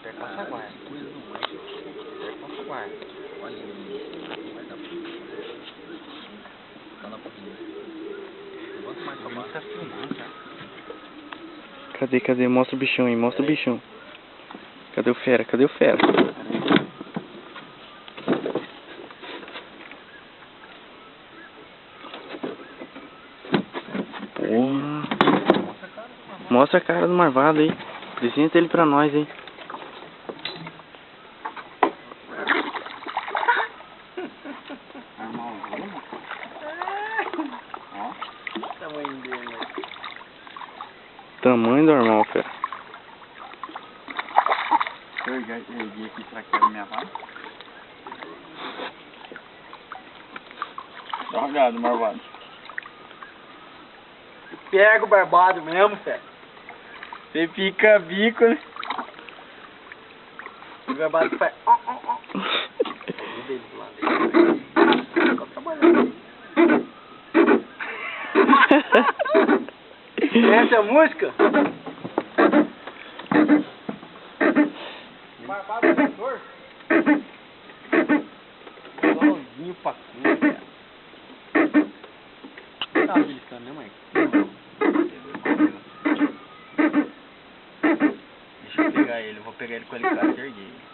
É Passaguaia. É Passaguaia. Olha ele. Vai dar pra... Tá na cozinha. Levanta mais pra baixo. Tá filmando já. Cadê? Mostra o bichão aí, mostra o bichão. Cadê o fera? Porra. Mostra a cara do marvado aí. Apresenta ele pra nós aí. Irmãozinho. Ó. O tamanho dele. Tamanho normal, fera. Eu ergui aqui pra cá da minha vaga. Dá uma olhada, marvado. Pega o barbado mesmo, Fé. Você fica bico, né? O barbado faz... Dele do lado. Tá trabalhando. Conhece a música? Barbado é cantor? Igualzinho pra cima, cara. Tá beliscando, né, mãe? Deixa eu pegar ele, eu vou pegar ele com o alicate e erguer ele.